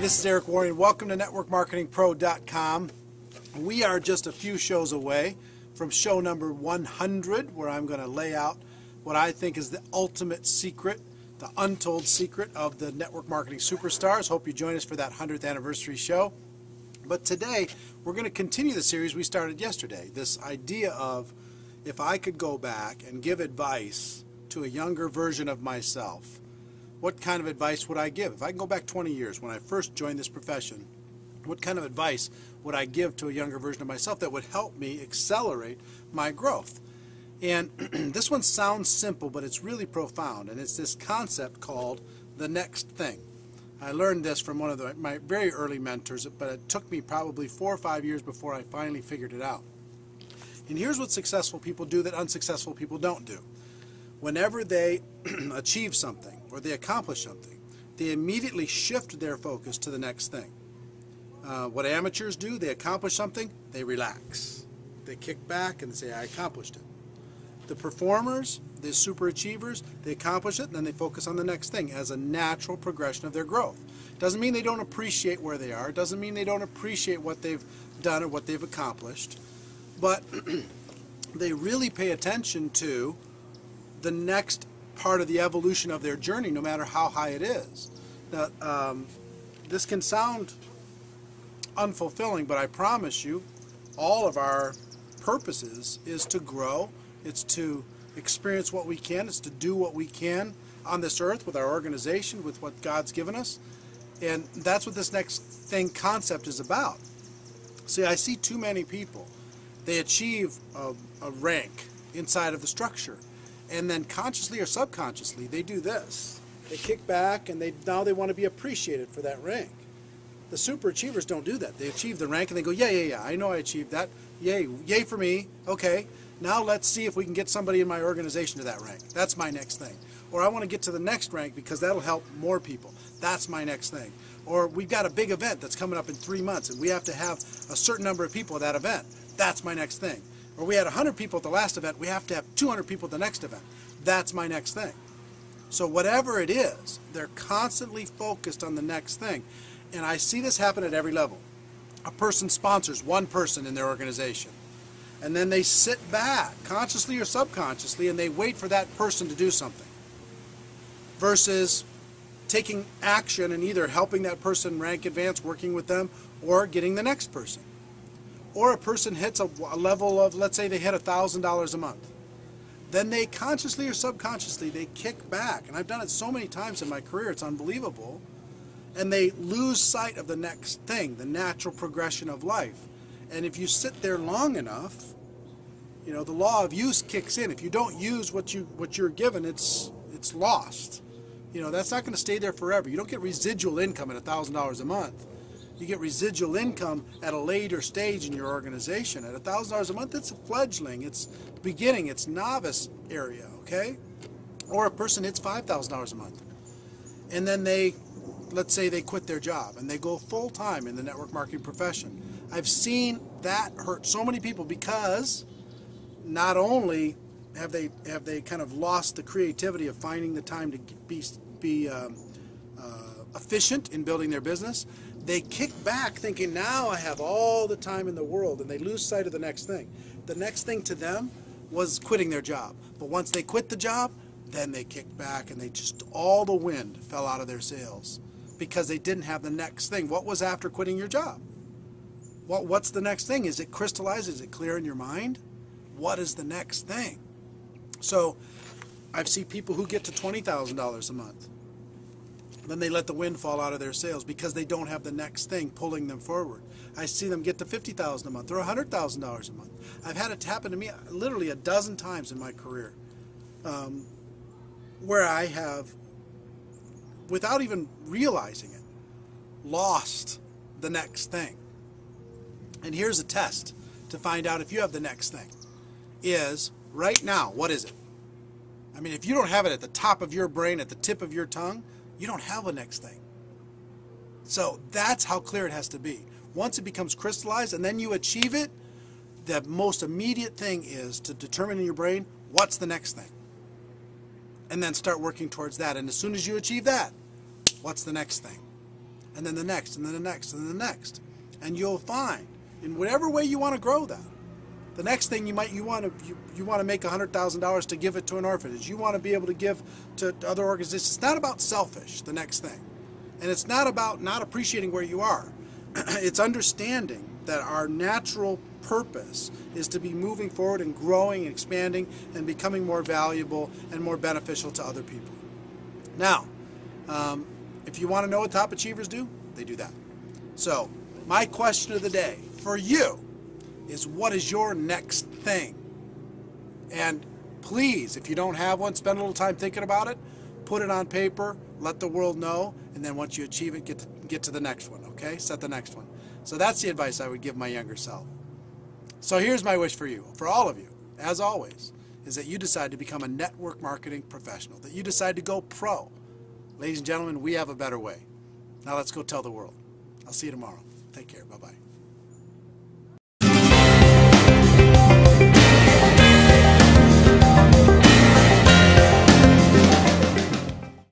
this is Eric Warren. Welcome to networkmarketingpro.com. We are just a few shows away from show number 100, where I'm going to lay out what I think is the ultimate secret, the untold secret of the network marketing superstars. Hope you join us for that 100th anniversary show. But today, we're going to continue the series we started yesterday. This idea of, if I could go back and give advice to a younger version of myself, what kind of advice would I give? If I can go back 20 years when I first joined this profession, what kind of advice would I give to a younger version of myself that would help me accelerate my growth? And this one sounds simple, but it's really profound, and it's this concept called the next thing. I learned this from one of my very early mentors, but it took me probably 4 or 5 years before I finally figured it out. And here's what successful people do that unsuccessful people don't do. Whenever they achieve something or they accomplish something, they immediately shift their focus to the next thing. What amateurs do, they accomplish something, they relax. They kick back and say, I accomplished it. The performers, the super achievers, they accomplish it and then they focus on the next thing as a natural progression of their growth. Doesn't mean they don't appreciate where they are. Doesn't mean they don't appreciate what they've done or what they've accomplished. But they really pay attention to the next part of the evolution of their journey, no matter how high it is. Now, this can sound unfulfilling, but I promise you, all of our purposes is to grow. It's to experience what we can. It's to do what we can on this earth with our organization, with what God's given us. And that's what this next thing concept is about. See, I see too many people. They achieve a rank inside of the structure. And then consciously or subconsciously, they do this. They kick back and now they want to be appreciated for that rank. The super achievers don't do that. They achieve the rank and they go, yeah, I know I achieved that. Yay for me. Okay, now let's see if we can get somebody in my organization to that rank. That's my next thing. Or I want to get to the next rank because that'll help more people. That's my next thing. Or we've got a big event that's coming up in 3 months and we have to have a certain number of people at that event. That's my next thing. Or we had 100 people at the last event, we have to have 200 people at the next event. That's my next thing. So whatever it is, they're constantly focused on the next thing. And I see this happen at every level. A person sponsors one person in their organization. And then they sit back, consciously or subconsciously, and they wait for that person to do something. Versus taking action and either helping that person rank advance, working with them, or getting the next person. Or a person hits a level of, let's say they hit $1,000 a month. Then they consciously or subconsciously, they kick back. And I've done it so many times in my career, it's unbelievable. And they lose sight of the next thing, the natural progression of life. And if you sit there long enough, you know, the law of use kicks in. If you don't use what you're given, it's lost. You know, that's not going to stay there forever. You don't get residual income at $1,000 a month. You get residual income at a later stage in your organization. At $1,000 a month, it's a fledgling, it's beginning, it's novice area, okay? Or a person hits $5,000 a month. And then let's say they quit their job and they go full-time in the network marketing profession. I've seen that hurt so many people because not only have they kind of lost the creativity of finding the time to be efficient in building their business, they kick back thinking, now I have all the time in the world, and they lose sight of the next thing. The next thing to them was quitting their job. But once they quit the job, then they kicked back and all the wind fell out of their sails because they didn't have the next thing. What was after quitting your job? What's the next thing? Is it crystallized? Is it clear in your mind? What is the next thing? So I've seen people who get to $20,000 a month. Then they let the wind fall out of their sails because they don't have the next thing pulling them forward. I see them get to $50,000 a month or $100,000 a month. I've had it happen to me literally a dozen times in my career where I have, without even realizing it, lost the next thing. And here's a test to find out if you have the next thing. Is right now, what is it? I mean, if you don't have it at the top of your brain, at the tip of your tongue, you don't have a next thing. So that's how clear it has to be. Once it becomes crystallized and then you achieve it, the most immediate thing is to determine in your brain, what's the next thing? And then start working towards that. And as soon as you achieve that, what's the next thing? and then the next, and then the next, and then the next. And you'll find, in whatever way you want to grow that, the next thing you want to make $100,000 to give it to an orphanage. You want to be able to give to other organizations. It's not about selfish, the next thing. And it's not about not appreciating where you are. It's understanding that our natural purpose is to be moving forward and growing and expanding and becoming more valuable and more beneficial to other people. Now, if you want to know what top achievers do, they do that. So, my question of the day for you is, what is your next thing? And please, if you don't have one, spend a little time thinking about it, put it on paper, let the world know, and then once you achieve it, get to the next one, okay? Set the next one. So that's the advice I would give my younger self. So here's my wish for you, for all of you, as always, is that you decide to become a network marketing professional, that you decide to go pro. Ladies and gentlemen, we have a better way. Now let's go tell the world. I'll see you tomorrow. Take care. Bye-bye.